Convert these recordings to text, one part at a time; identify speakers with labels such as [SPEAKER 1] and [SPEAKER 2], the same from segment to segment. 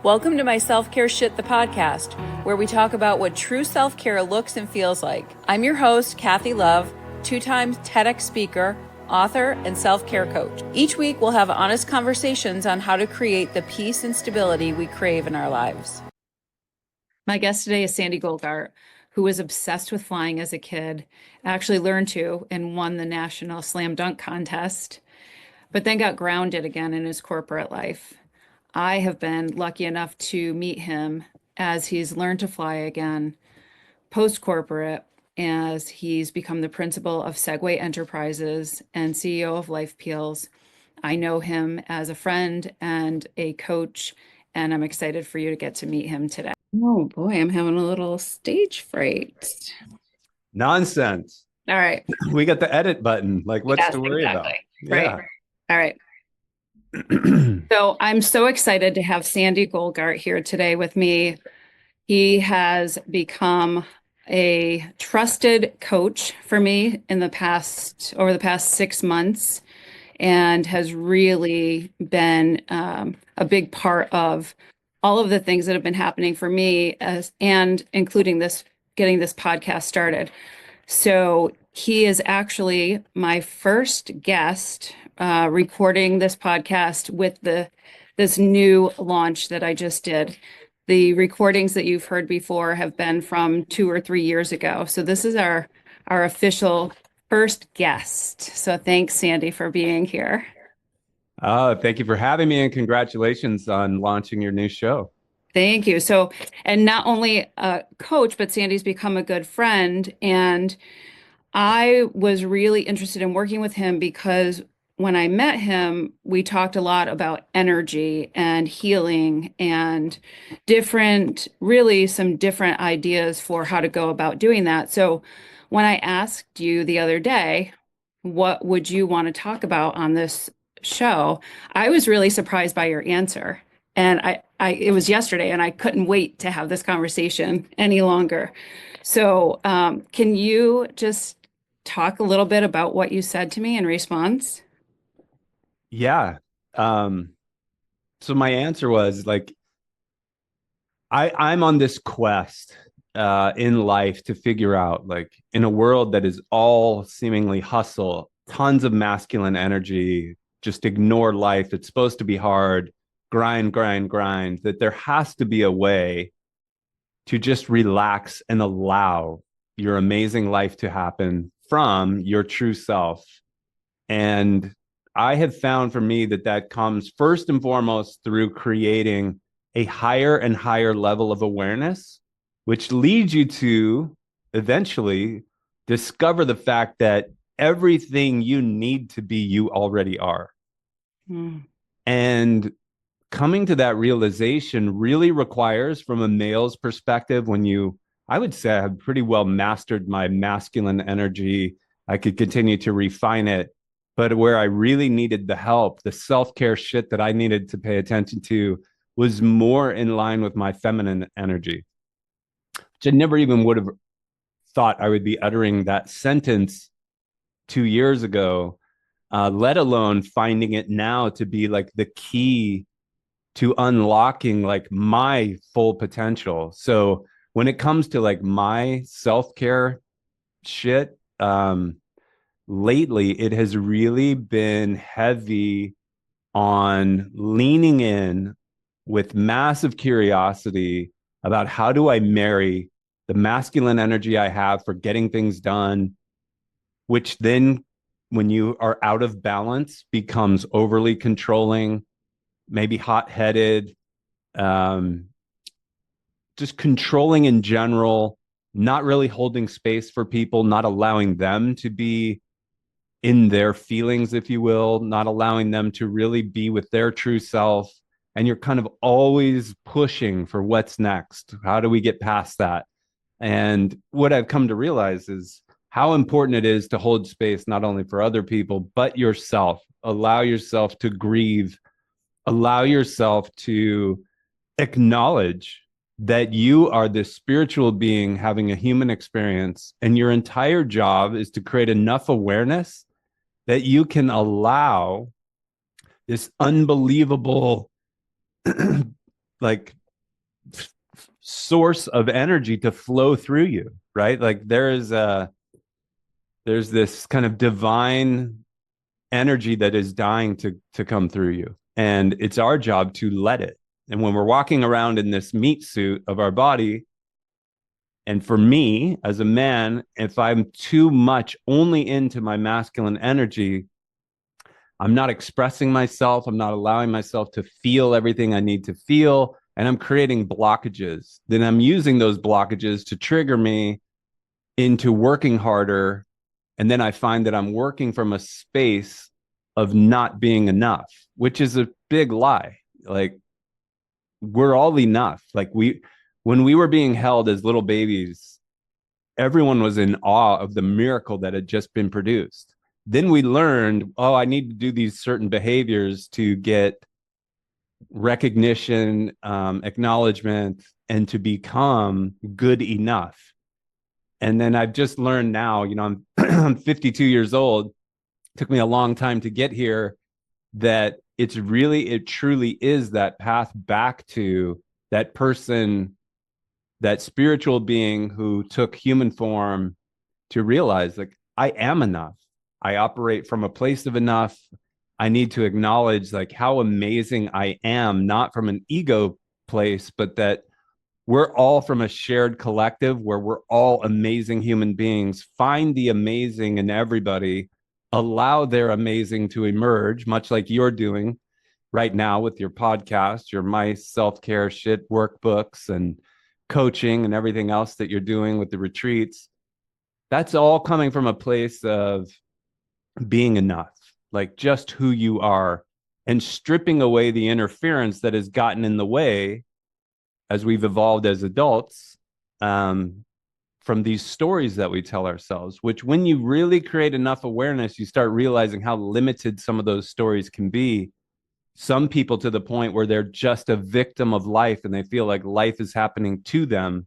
[SPEAKER 1] Welcome to my Self-Care Shit, the podcast, where we talk about what true self-care looks and feels like. I'm your host, Kathy Love, two-time TEDx speaker, author, and self-care coach. Each week, we'll have honest conversations on how to create the peace and stability we crave in our lives. My guest today is Sande Golgart, who was obsessed with flying as a kid, actually learned to and won the national slam dunk contest, but then got grounded again in his corporate life. I have been lucky enough to meet him as he's learned to fly again post-corporate, as he's become the principal of Segway Enterprises and CEO of Life Peels. I know him as a friend and a coach, and I'm excited for you to get to meet him today. Oh boy, I'm having a little stage fright.
[SPEAKER 2] Nonsense.
[SPEAKER 1] All right.
[SPEAKER 2] We got the edit button. Like, what's
[SPEAKER 1] Yes,
[SPEAKER 2] to worry
[SPEAKER 1] exactly.
[SPEAKER 2] about?
[SPEAKER 1] Right.
[SPEAKER 2] Yeah.
[SPEAKER 1] All right. So I'm so excited to have Sande Golgart here today with me. He has become a trusted coach for me over the past 6 months, and has really been a big part of all of the things that have been happening for me, and including getting this podcast started. So he is actually my first guest recording this podcast with this new launch that I just did. The recordings that you've heard before have been from 2 or 3 years ago. So this is our official first guest. So thanks, Sande, for being here.
[SPEAKER 2] Thank you for having me, and congratulations on launching your new show.
[SPEAKER 1] Thank you. So, and not only a coach, but Sande's become a good friend. And I was really interested in working with him because when I met him, we talked a lot about energy and healing and really some different ideas for how to go about doing that. So when I asked you the other day, what would you want to talk about on this show? I was really surprised by your answer. And it was yesterday, and I couldn't wait to have this conversation any longer. So, can you just talk a little bit about what you said to me in response?
[SPEAKER 2] Yeah. Um, so my answer was like, I'm on this quest in life to figure out, like, in a world that is all seemingly hustle, tons of masculine energy, just ignore life. It's supposed to be hard, grind, grind, grind, that there has to be a way to just relax and allow your amazing life to happen from your true self. And I have found for me that that comes first and foremost through creating a higher and higher level of awareness, which leads you to eventually discover the fact that everything you need to be, you already are.
[SPEAKER 1] Mm.
[SPEAKER 2] And coming to that realization really requires, from a male's perspective, I would say I have pretty well mastered my masculine energy. I could continue to refine it. But where I really needed the help, the self-care shit that I needed to pay attention to, was more in line with my feminine energy, which I never even would have thought I would be uttering that sentence 2 years ago, let alone finding it now to be like the key to unlocking like my full potential. So when it comes to like my self-care shit, lately it has really been heavy on leaning in with massive curiosity about how do I marry the masculine energy I have for getting things done, which then, when you are out of balance, becomes overly controlling, maybe hot-headed, um, just controlling in general, not really holding space for people, not allowing them to be in their feelings, if you will, not allowing them to really be with their true self. And you're kind of always pushing for what's next. How do we get past that? And what I've come to realize is how important it is to hold space, not only for other people, but yourself. Allow yourself to grieve, allow yourself to acknowledge that you are this spiritual being having a human experience, and your entire job is to create enough awareness that you can allow this unbelievable like source of energy to flow through you, right? Like there's this kind of divine energy that is dying to come through you, and it's our job to let it. And when we're walking around in this meat suit of our body, and for me as a man, if I'm too much only into my masculine energy, I'm not expressing myself, I'm not allowing myself to feel everything I need to feel, and I'm creating blockages. Then I'm using those blockages to trigger me into working harder. And then I find that I'm working from a space of not being enough, which is a big lie. Like, we're all enough. When we were being held as little babies, everyone was in awe of the miracle that had just been produced. Then we learned, oh, I need to do these certain behaviors to get recognition, acknowledgement, and to become good enough. And then I've just learned now, I'm 52 years old. It took me a long time to get here, that it truly is that path back to that person, that spiritual being who took human form, to realize, like, I am enough. I operate from a place of enough. I need to acknowledge like how amazing I am, not from an ego place, but that we're all from a shared collective where we're all amazing human beings. Find the amazing in everybody, allow their amazing to emerge, much like you're doing right now with your podcast, your My Self Care shit workbooks and coaching and everything else that you're doing with the retreats. That's all coming from a place of being enough, like just who you are, and stripping away the interference that has gotten in the way as we've evolved as adults, from these stories that we tell ourselves, which when you really create enough awareness, you start realizing how limited some of those stories can be. Some people to the point where they're just a victim of life and they feel like life is happening to them.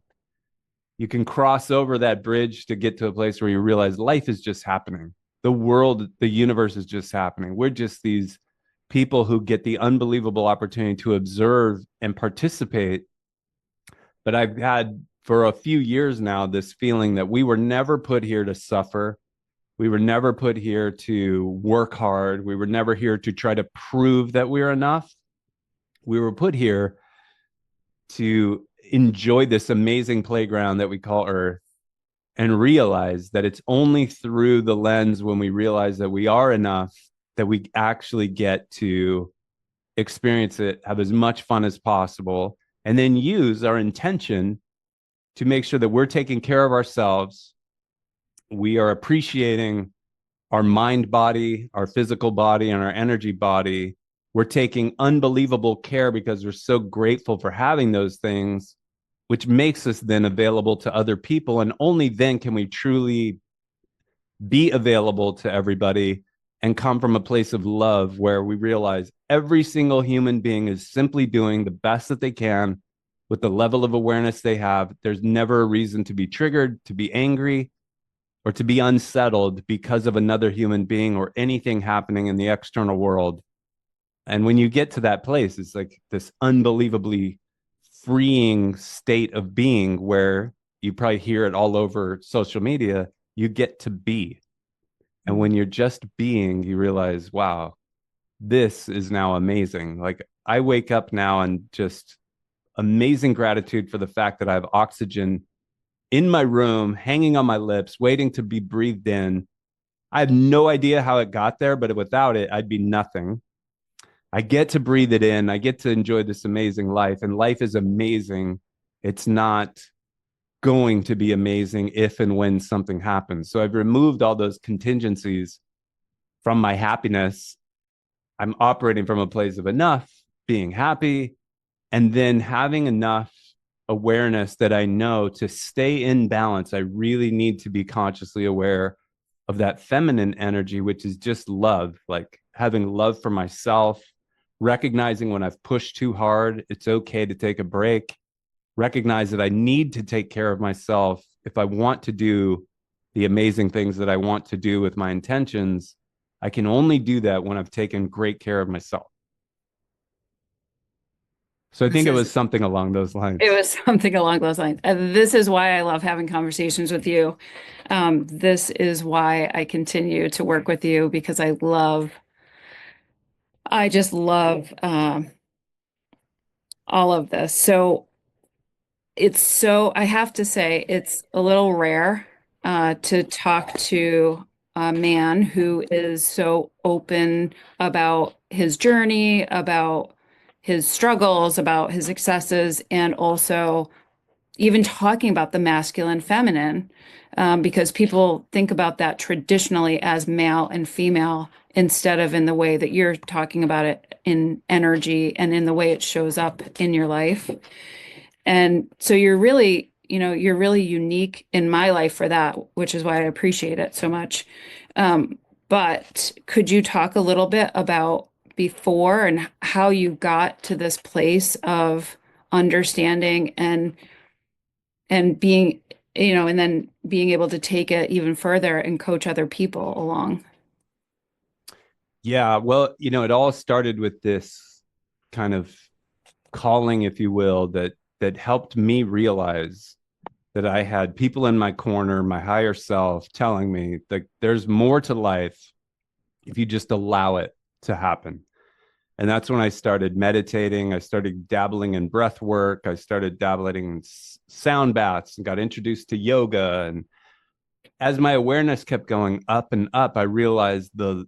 [SPEAKER 2] You can cross over that bridge to get to a place where you realize life is just happening. The world, the universe is just happening. We're just these people who get the unbelievable opportunity to observe and participate. But I've had for a few years now this feeling that we were never put here to suffer. We were never put here to work hard. We were never here to try to prove that we're enough. We were put here to enjoy this amazing playground that we call Earth, and realize that it's only through the lens when we realize that we are enough that we actually get to experience it, have as much fun as possible, and then use our intention to make sure that we're taking care of ourselves. We are appreciating our mind body, our physical body, and our energy body. We're taking unbelievable care because we're so grateful for having those things, which makes us then available to other people. And only then can we truly be available to everybody and come from a place of love where we realize every single human being is simply doing the best that they can with the level of awareness they have. There's never a reason to be triggered, to be angry, or to be unsettled because of another human being or anything happening in the external world. And when you get to that place, it's like this unbelievably freeing state of being where you probably hear it all over social media. You get to be. And when you're just being, you realize, wow, this is now amazing. Like, I wake up now and just amazing gratitude for the fact that I have oxygen in my room, hanging on my lips, waiting to be breathed in. I have no idea how it got there, but without it, I'd be nothing. I get to breathe it in. I get to enjoy this amazing life, and life is amazing. It's not going to be amazing if and when something happens. So I've removed all those contingencies from my happiness. I'm operating from a place of enough, being happy, and then having enough awareness that I know to stay in balance, I really need to be consciously aware of that feminine energy, which is just love, like having love for myself, recognizing when I've pushed too hard, it's okay to take a break, recognize that I need to take care of myself if I want to do the amazing things that I want to do with my intentions. I can only do that when I've taken great care of myself. So I
[SPEAKER 1] This
[SPEAKER 2] think it
[SPEAKER 1] is
[SPEAKER 2] was something along those
[SPEAKER 1] It
[SPEAKER 2] lines.
[SPEAKER 1] was something along those lines. This is why I love having conversations with you. This is why I continue to work with you because I just love all of this. I have to say, it's a little rare to talk to a man who is so open about his journey, about his struggles, about his successes, and also even talking about the masculine, feminine, because people think about that traditionally as male and female instead of in the way that you're talking about it in energy and in the way it shows up in your life. And so you're really unique in my life for that, which is why I appreciate it so much. But could you talk a little bit about before and how you got to this place of understanding and being, and then being able to take it even further and coach other people along?
[SPEAKER 2] Yeah, well, it all started with this kind of calling, if you will, that helped me realize that I had people in my corner, my higher self, telling me that there's more to life if you just allow it to happen. And that's when I started meditating. I started dabbling in breath work. I started dabbling in sound baths and got introduced to yoga. And as my awareness kept going up and up, I realized the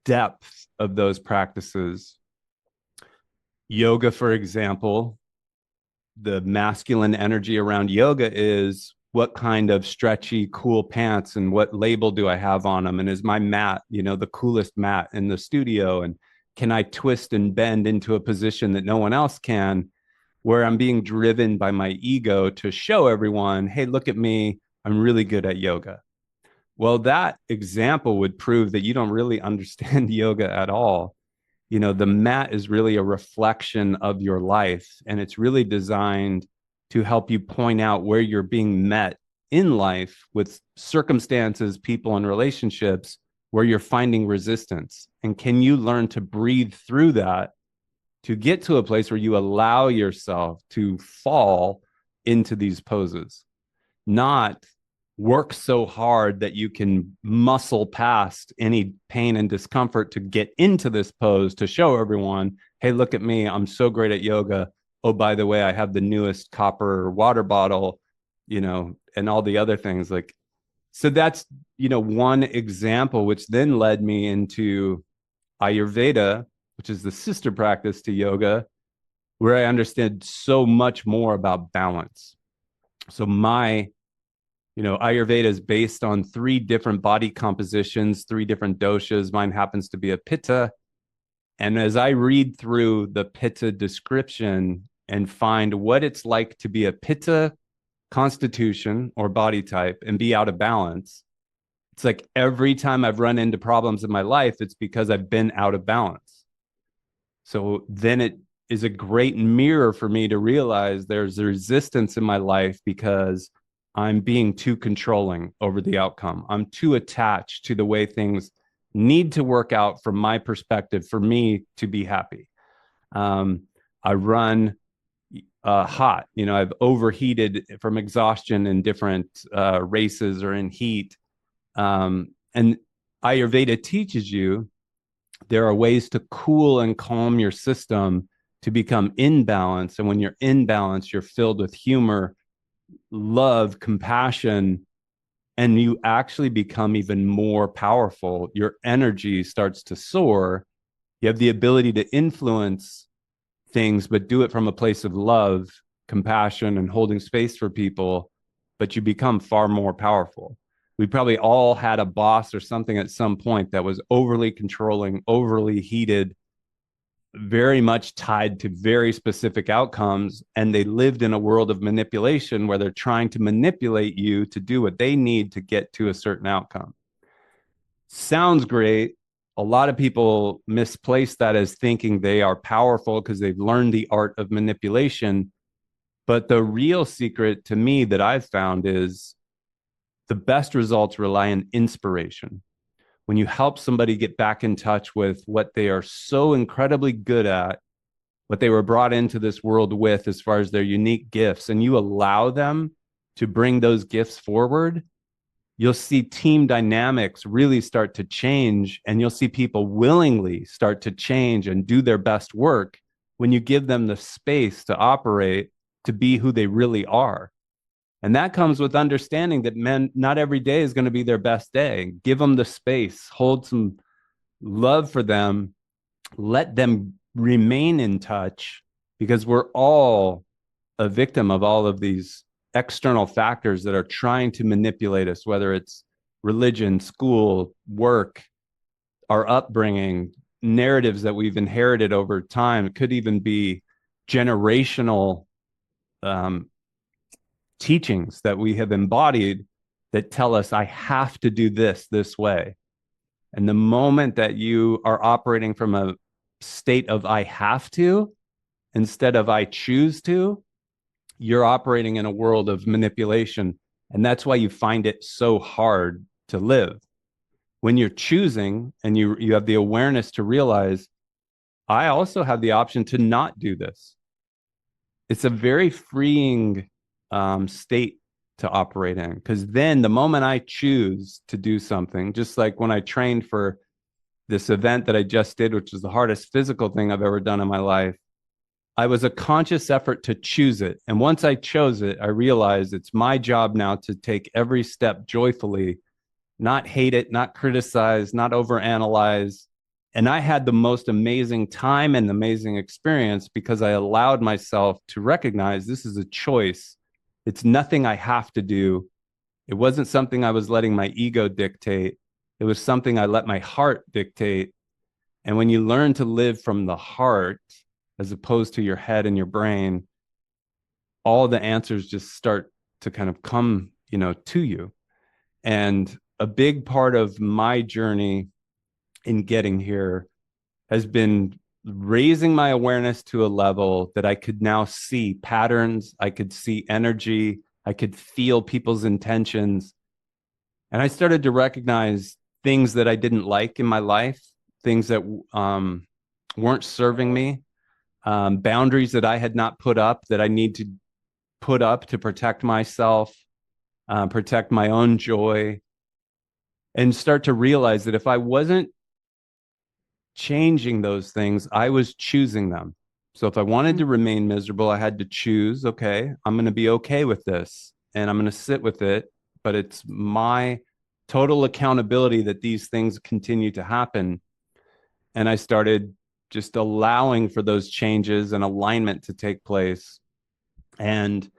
[SPEAKER 2] depth of those practices. Yoga, for example, the masculine energy around yoga is what kind of stretchy, cool pants and what label do I have on them? And is my mat, the coolest mat in the studio? And can I twist and bend into a position that no one else can, where I'm being driven by my ego to show everyone, hey, look at me, I'm really good at yoga. Well, that example would prove that you don't really understand yoga at all. The mat is really a reflection of your life, and it's really designed to help you point out where you're being met in life with circumstances, people, and relationships where you're finding resistance. And can you learn to breathe through that to get to a place where you allow yourself to fall into these poses, not work so hard that you can muscle past any pain and discomfort to get into this pose to show everyone, hey, look at me, I'm so great at yoga. Oh, by the way, I have the newest copper water bottle, and all the other things. Like, so that's, one example, which then led me into Ayurveda, which is the sister practice to yoga, where I understood so much more about balance. So Ayurveda is based on 3 different body compositions, 3 different doshas. Mine happens to be a pitta. And as I read through the pitta description and find what it's like to be a pitta constitution or body type and be out of balance, it's like every time I've run into problems in my life, it's because I've been out of balance. So then it is a great mirror for me to realize there's a resistance in my life because I'm being too controlling over the outcome. I'm too attached to the way things need to work out from my perspective for me to be happy. I run hot. I've overheated from exhaustion in different races or in heat. And Ayurveda teaches you there are ways to cool and calm your system to become in balance. And when you're in balance, you're filled with humor, love, compassion, and you actually become even more powerful. Your energy starts to soar. You have the ability to influence things, but do it from a place of love, compassion, and holding space for people. But you become far more powerful. We probably all had a boss or something at some point that was overly controlling, overly heated, very much tied to very specific outcomes. And they lived in a world of manipulation where they're trying to manipulate you to do what they need to get to a certain outcome. Sounds great. A lot of people misplace that as thinking they are powerful because they've learned the art of manipulation. But the real secret to me that I've found is the best results rely on inspiration. When you help somebody get back in touch with what they are so incredibly good at what they were brought into this world with as far as their unique gifts, and you allow them to bring those gifts forward, you'll see team dynamics really start to change, and you'll see people willingly start to change and do their best work when you give them the space to operate, to be who they really are. And that comes with understanding that men, not every day is going to be their best day. Give them the space, hold some love for them, let them remain in touch, because we're all a victim of all of these external factors that are trying to manipulate us, whether it's religion, school, work, our upbringing, narratives that we've inherited over time. It could even be generational teachings that we have embodied that tell us, I have to do this way. And the moment that you are operating from a state of I have to instead of I choose to, you're operating in a world of manipulation. And that's why you find it so hard to live. When you're choosing and you have the awareness to realize, I also have the option to not do this. It's a very freeing state to operate in, because then the moment I choose to do something, just like when I trained for this event that I just did, which was the hardest physical thing I've ever done in my life, I was a conscious effort to choose it. And once I chose it, I realized it's my job now to take every step joyfully, not hate it, not criticize, not overanalyze. And I had the most amazing time and amazing experience because I allowed myself to recognize this is a choice. It's nothing I have to do. It wasn't something I was letting my ego dictate. It was something I let my heart dictate. And when you learn to live from the heart, as opposed to your head and your brain, all the answers just start to kind of come, to you. And a big part of my journey in getting here has been raising my awareness to a level that I could now see patterns, I could see energy, I could feel people's intentions. And I started to recognize things that I didn't like in my life, things that weren't serving me, boundaries that I had not put up that I need to put up to protect myself, protect my own joy, and start to realize that if I wasn't changing those things, I was choosing them. So if I wanted to remain miserable, I had to choose, okay, I'm going to be okay with this and I'm going to sit with it, but it's my total accountability that these things continue to happen. And I started just allowing for those changes and alignment to take place. And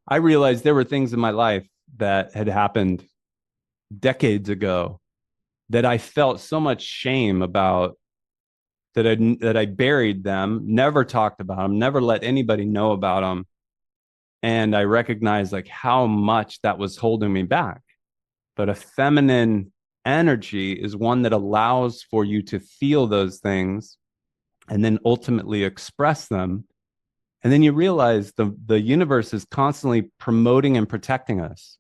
[SPEAKER 2] I realized there were things in my life that had happened decades ago that I felt so much shame about, that I buried them, never talked about them, never let anybody know about them. And I recognized like how much that was holding me back. But a feminine energy is one that allows for you to feel those things and then ultimately express them. And then you realize the universe is constantly promoting and protecting us.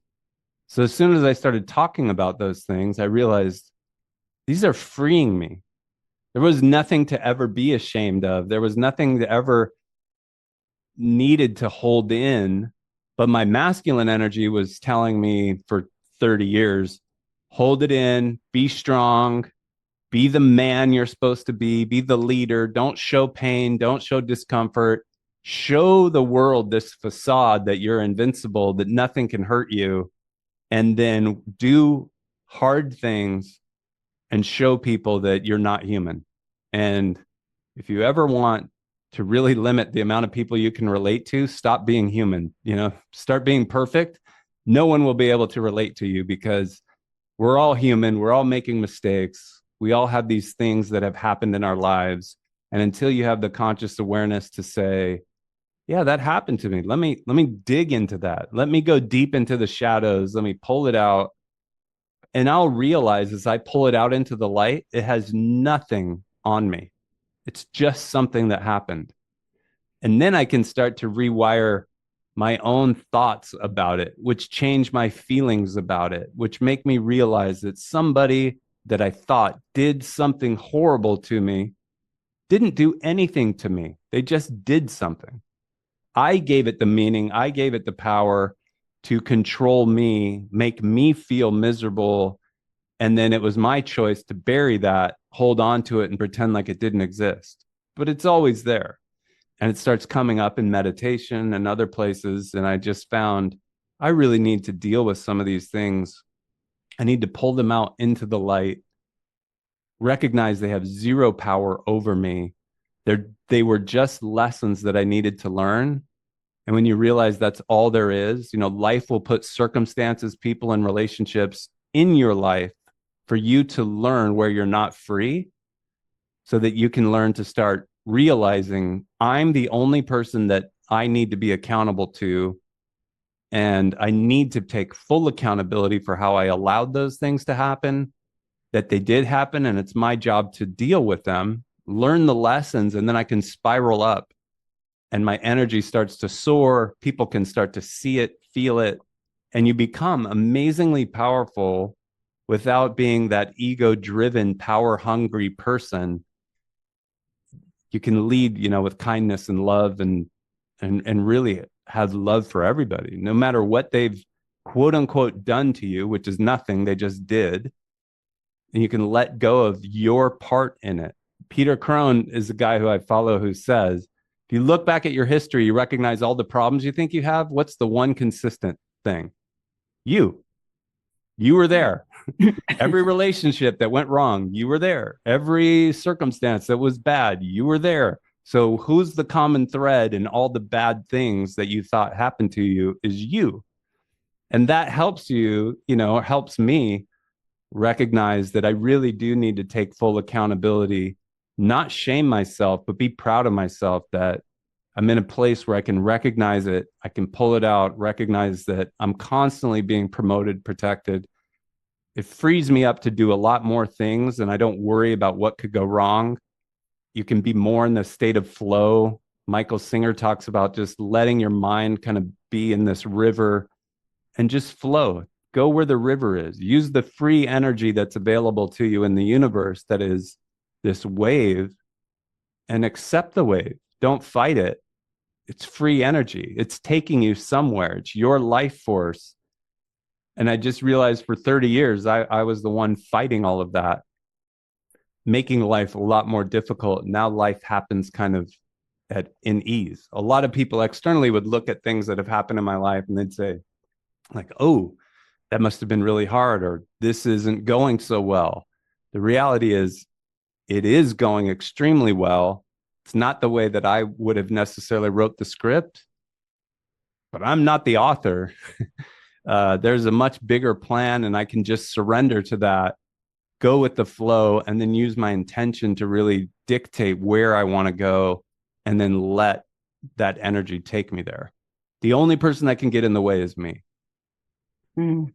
[SPEAKER 2] So as soon as I started talking about those things, I realized these are freeing me. There was nothing to ever be ashamed of. There was nothing to ever needed to hold in. But my masculine energy was telling me for 30 years, hold it in, be strong, be the man you're supposed to be the leader. Don't show pain, don't show discomfort. Show the world this facade that you're invincible, that nothing can hurt you. And then do hard things and show people that you're not human. And if you ever want to really limit the amount of people you can relate to, stop being human, start being perfect. No one will be able to relate to you because we're all human. We're all making mistakes. We all have these things that have happened in our lives. And until you have the conscious awareness to say, yeah, that happened to me. Let me dig into that. Let me go deep into the shadows. Let me pull it out. And I'll realize as I pull it out into the light, it has nothing on me. It's just something that happened. And then I can start to rewire my own thoughts about it, which change my feelings about it, which make me realize that somebody that I thought did something horrible to me didn't do anything to me. They just did something. I gave it the meaning, I gave it the power to control me, make me feel miserable. And then it was my choice to bury that, hold on to it, and pretend like it didn't exist. But it's always there. And it starts coming up in meditation and other places. And I just found I really need to deal with some of these things. I need to pull them out into the light, recognize they have zero power over me. They were just lessons that I needed to learn. And when you realize that's all there is, life will put circumstances, people, and relationships in your life for you to learn where you're not free, so that you can learn to start realizing I'm the only person that I need to be accountable to. And I need to take full accountability for how I allowed those things to happen, that they did happen. And it's my job to deal with them, learn the lessons, and then I can spiral up and my energy starts to soar. People can start to see it, feel it, and you become amazingly powerful without being that ego driven, power hungry person. You can lead, with kindness and love, and really have love for everybody, no matter what they've quote unquote done to you, which is nothing. They just did. And you can let go of your part in it. Peter Crone is a guy who I follow who says, if you look back at your history, you recognize all the problems you think you have. What's the one consistent thing? You were there. Every relationship that went wrong, you were there. Every circumstance that was bad, you were there. So who's the common thread in all the bad things that you thought happened to you is you. And that helps you, helps me recognize that I really do need to take full accountability, not shame myself, but be proud of myself that I'm in a place where I can recognize it. I can pull it out, recognize that I'm constantly being promoted, protected. It frees me up to do a lot more things, and I don't worry about what could go wrong. You can be more in the state of flow. Michael Singer talks about just letting your mind kind of be in this river and just flow. Go where the river is. Use the free energy that's available to you in the universe, that is this wave, and accept the wave. Don't fight it. It's free energy. It's taking you somewhere. It's your life force. And I just realized for 30 years, I was the one fighting all of that, making life a lot more difficult. Now life happens kind of in ease. A lot of people externally would look at things that have happened in my life and they'd say, like, oh, that must have been really hard, or this isn't going so well. The reality is, it is going extremely well. It's not the way that I would have necessarily wrote the script, but I'm not the author. There's a much bigger plan, and I can just surrender to that, go with the flow, and then use my intention to really dictate where I want to go, and then let that energy take me there. The only person that can get in the way is me.
[SPEAKER 3] Mm.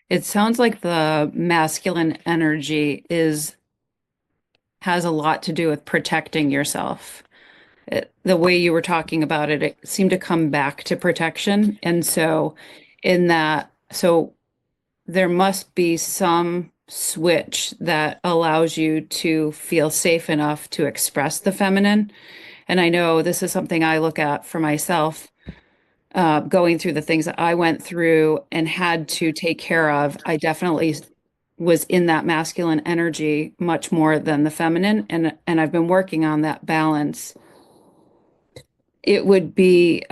[SPEAKER 3] It sounds like the masculine energy has a lot to do with protecting yourself. The way you were talking about it, it seemed to come back to protection. And so so there must be some switch that allows you to feel safe enough to express the feminine. And I know this is something I look at for myself, going through the things that I went through and had to take care of. I definitely was in that masculine energy much more than the feminine, and I've been working on that balance. It would be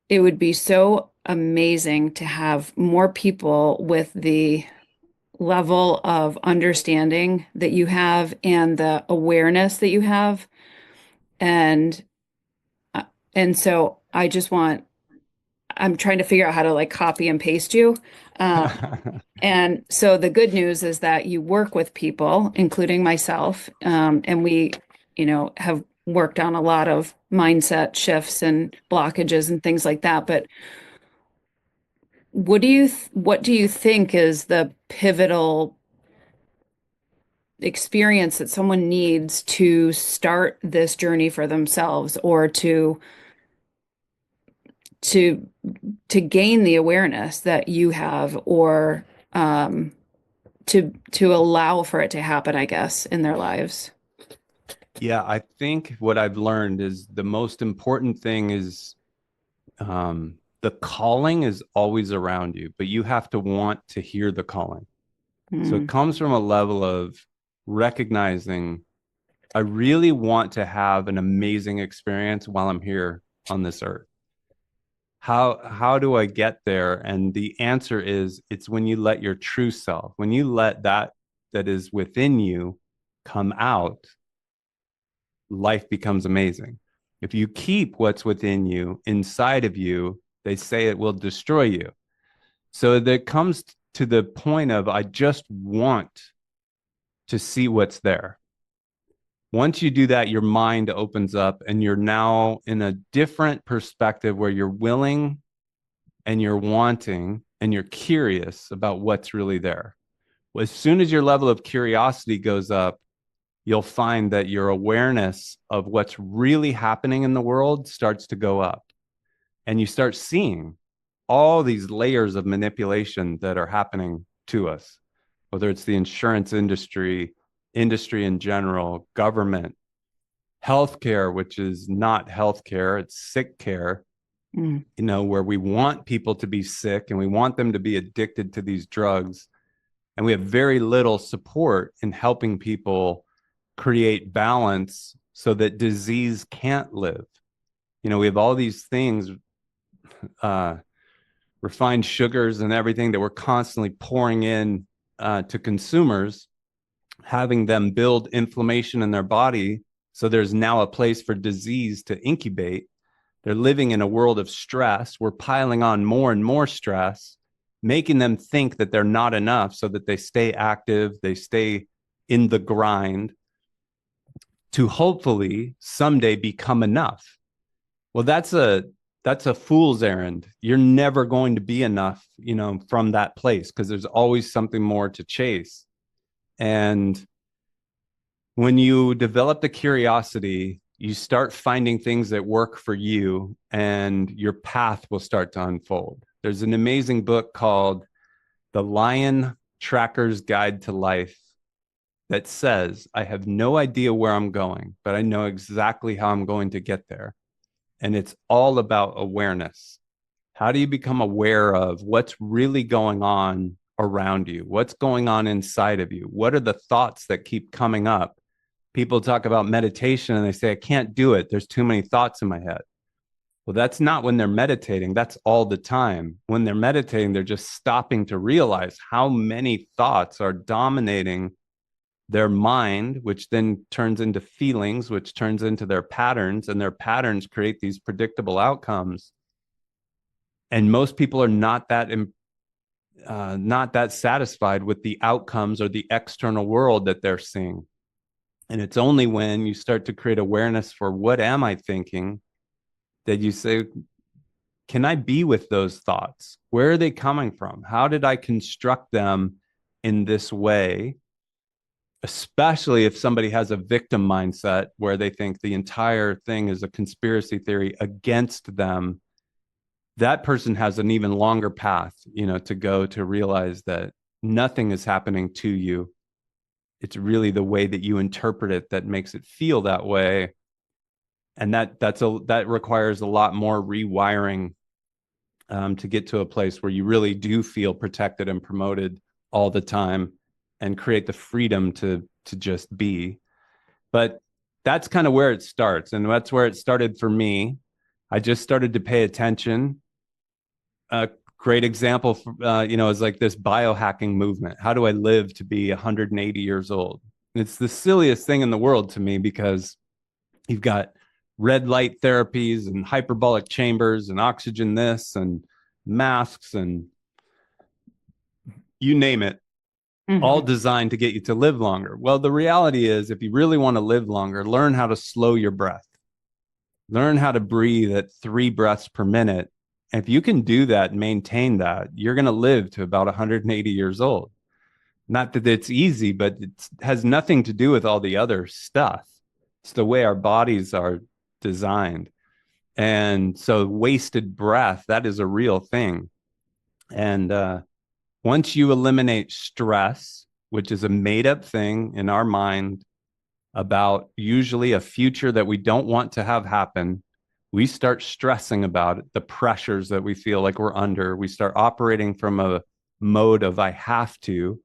[SPEAKER 3] it would be so amazing to have more people with the level of understanding that you have and the awareness that you have. And uh, and so I'm trying to figure out how to like copy and paste you. And so the good news is that you work with people, including myself, and we, have worked on a lot of mindset shifts and blockages and things like that. But what do you think is the pivotal experience that someone needs to start this journey for themselves, or to to gain the awareness that you have, or to allow for it to happen, I guess, in their lives?
[SPEAKER 2] Yeah, I think what I've learned is the most important thing is the calling is always around you, but you have to want to hear the calling. So it
[SPEAKER 3] Mm,
[SPEAKER 2] comes from a level of recognizing I really want to have an amazing experience while I'm here on this earth. How do I get there? And the answer is it's when you let your true self, when you let that is within you come out, life becomes amazing. If you keep what's within you inside of you, they say it will destroy you. So that comes to the point of I just want to see what's there. Once you do that, your mind opens up and you're now in a different perspective where you're willing and you're wanting and you're curious about what's really there. As soon as your level of curiosity goes up, you'll find that your awareness of what's really happening in the world starts to go up. And you start seeing all these layers of manipulation that are happening to us, whether it's the insurance industry, industry in general, government, healthcare, which is not healthcare, it's sick care,
[SPEAKER 3] mm,
[SPEAKER 2] where we want people to be sick and we want them to be addicted to these drugs. And we have very little support in helping people create balance so that disease can't live. We have all these things, uh, refined sugars and everything that we're constantly pouring in to consumers, having them build inflammation in their body. So there's now a place for disease to incubate. They're living in a world of stress. We're piling on more and more stress, making them think that they're not enough so that they stay active, they stay in the grind to hopefully someday become enough. Well, that's a fool's errand. You're never going to be enough, from that place because there's always something more to chase. And when you develop the curiosity, you start finding things that work for you and your path will start to unfold. There's an amazing book called The Lion Tracker's Guide to Life that says, I have no idea where I'm going, but I know exactly how I'm going to get there. And it's all about awareness. How do you become aware of what's really going on around you? What's going on inside of you? What are the thoughts that keep coming up? People talk about meditation and they say, I can't do it. There's too many thoughts in my head. Well, that's not when they're meditating. That's all the time. When they're meditating, they're just stopping to realize how many thoughts are dominating their mind, which then turns into feelings, which turns into their patterns, and their patterns create these predictable outcomes. And most people are not that satisfied with the outcomes or the external world that they're seeing. And it's only when you start to create awareness for what am I thinking that you say, can I be with those thoughts? Where are they coming from? How did I construct them in this way? Especially if somebody has a victim mindset where they think the entire thing is a conspiracy theory against them, that person has an even longer path, to go to realize that nothing is happening to you. It's really the way that you interpret it that makes it feel that way. And that requires a lot more rewiring to get to a place where you really do feel protected and promoted all the time and create the freedom to just be. But that's kind of where it starts. And that's where it started for me. I just started to pay attention. A great example, is like this biohacking movement. How do I live to be 180 years old? It's the silliest thing in the world to me because you've got red light therapies and hyperbolic chambers and oxygen this and masks and you name it, all
[SPEAKER 3] mhm.
[SPEAKER 2] designed to get you to live longer. Well, the reality is, if you really want to live longer, learn how to slow your breath, learn how to breathe at 3 breaths per minute. And if you can do that and maintain that, you're going to live to about 180 years old. Not that it's easy, but it has nothing to do with all the other stuff. It's the way our bodies are designed. And so, wasted breath, that is a real thing. And once you eliminate stress, which is a made up thing in our mind, about usually a future that we don't want to have happen, we start stressing about it, the pressures that we feel like we're under. We start operating from a mode of I have to.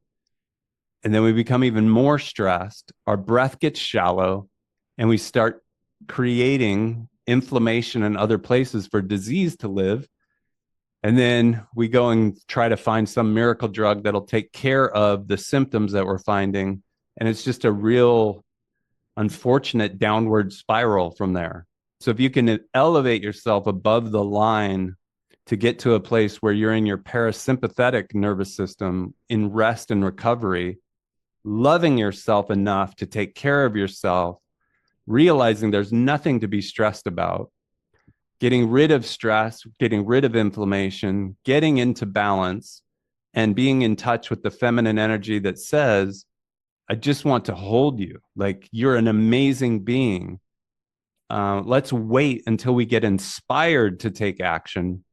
[SPEAKER 2] And then we become even more stressed. Our breath gets shallow, and we start creating inflammation in other places for disease to live. And then we go and try to find some miracle drug that'll take care of the symptoms that we're finding. And it's just a real unfortunate downward spiral from there. So if you can elevate yourself above the line to get to a place where you're in your parasympathetic nervous system in rest and recovery, loving yourself enough to take care of yourself, realizing there's nothing to be stressed about, getting rid of stress, getting rid of inflammation, getting into balance, and being in touch with the feminine energy that says, I just want to hold you. Like, you're an amazing being. Let's wait until we get inspired to take action.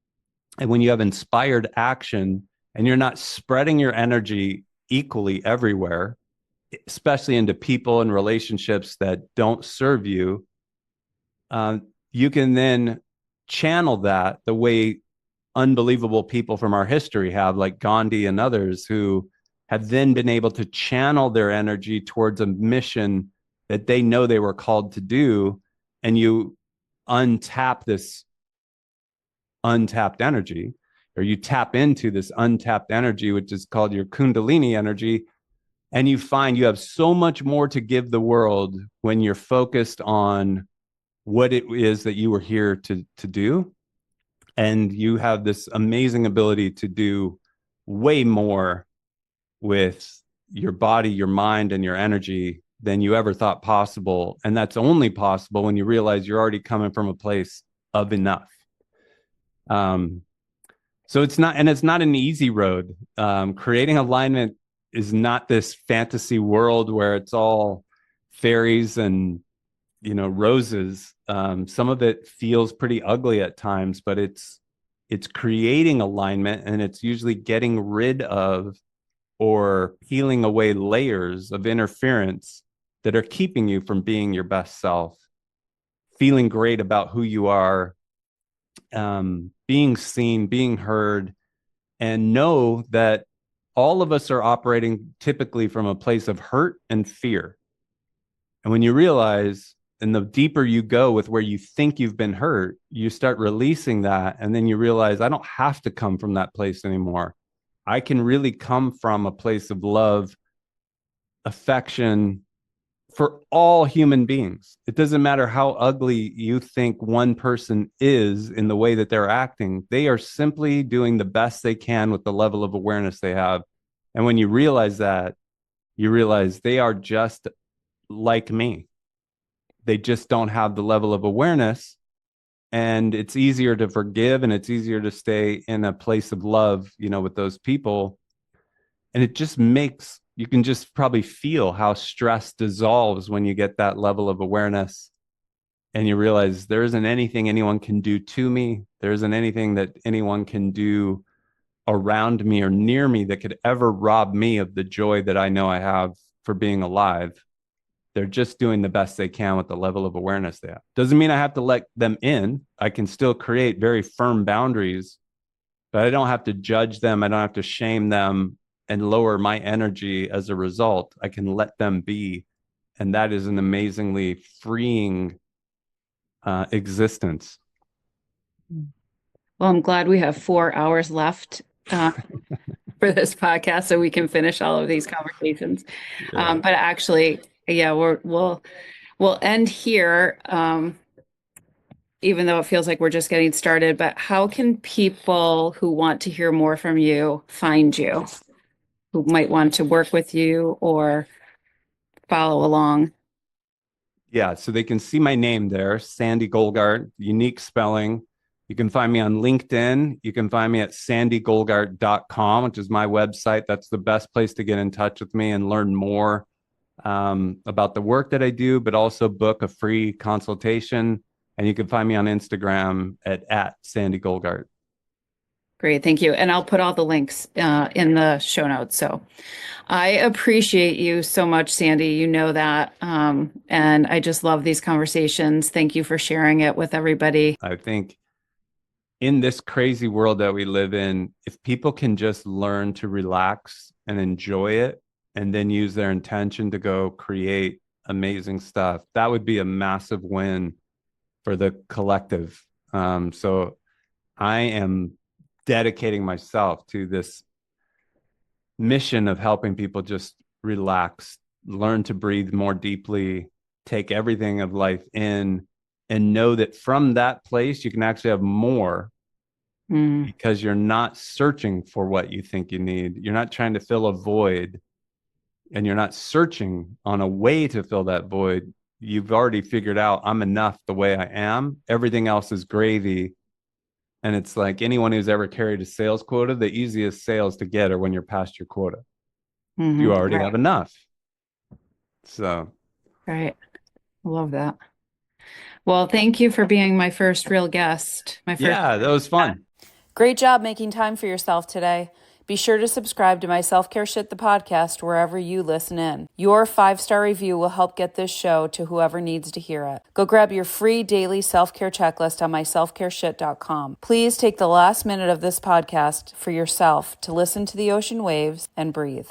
[SPEAKER 2] And when you have inspired action and you're not spreading your energy equally everywhere, especially into people and relationships that don't serve you, you can then channel that the way unbelievable people from our history have, like Gandhi and others, who have then been able to channel their energy towards a mission that they know they were called to do. And you untap this untapped energy, or you tap into this untapped energy, which is called your Kundalini energy. And you find you have so much more to give the world when you're focused on what it is that you were here to do. And you have this amazing ability to do way more with your body, your mind, and your energy than you ever thought possible. And that's only possible when you realize you're already coming from a place of enough. So it's not an easy road. Creating alignment is not this fantasy world where it's all fairies and, roses. Some of it feels pretty ugly at times, but it's creating alignment, and it's usually getting rid of or peeling away layers of interference that are keeping you from being your best self, feeling great about who you are, being seen, being heard, and know that all of us are operating typically from a place of hurt and fear. And when you realize, and the deeper you go with where you think you've been hurt, you start releasing that. And then you realize, I don't have to come from that place anymore. I can really come from a place of love, affection for all human beings. It doesn't matter how ugly you think one person is in the way that they're acting. They are simply doing the best they can with the level of awareness they have. And when you realize that, you realize they are just like me. They just don't have the level of awareness. And it's easier to forgive, and it's easier to stay in a place of love, with those people. And it just makes, you can just probably feel how stress dissolves when you get that level of awareness, and you realize there isn't anything anyone can do to me. There isn't anything that anyone can do around me or near me that could ever rob me of the joy that I know I have for being alive. They're just doing the best they can with the level of awareness they have. Doesn't mean I have to let them in. I can still create very firm boundaries, but I don't have to judge them. I don't have to shame them and lower my energy as a result. I can let them be. And that is an amazingly freeing existence.
[SPEAKER 3] Well, I'm glad we have 4 hours left for this podcast so we can finish all of these conversations.
[SPEAKER 2] Yeah.
[SPEAKER 3] But actually, yeah, we'll end here, even though it feels like we're just getting started. But how can people who want to hear more from you find you, who might want to work with you or follow along?
[SPEAKER 2] Yeah, so they can see my name there, Sande Golgart, unique spelling. You can find me on LinkedIn. You can find me at sandegolgart.com, which is my website. That's the best place to get in touch with me and learn more about the work that I do, but also book a free consultation. And you can find me on Instagram at Sande Golgart.
[SPEAKER 3] Great. Thank you. And I'll put all the links in the show notes. So I appreciate you so much, Sandy. You know that. And I just love these conversations. Thank you for sharing it with everybody.
[SPEAKER 2] I think in this crazy world that we live in, if people can just learn to relax and enjoy it and then use their intention to go create amazing stuff, that would be a massive win for the collective. So I am dedicating myself to this mission of helping people just relax, learn to breathe more deeply, take everything of life in, and know that from that place you can actually have more because you're not searching for what you think you need. You're not trying to fill a void, and you're not searching on a way to fill that void. You've already figured out, I'm enough the way I am. Everything else is gravy. And it's like anyone who's ever carried a sales quota, the easiest sales to get are when you're past your quota. You already have enough. So,
[SPEAKER 3] right. Love that. Well, thank you for being my first real guest.
[SPEAKER 2] yeah, that was fun.
[SPEAKER 1] Great job making time for yourself today. Be sure to subscribe to my Self-Care Shit, the podcast, wherever you listen in. Your 5-star review will help get this show to whoever needs to hear it. Go grab your free daily self-care checklist on my selfcareshit.com. Please take the last minute of this podcast for yourself to listen to the ocean waves and breathe.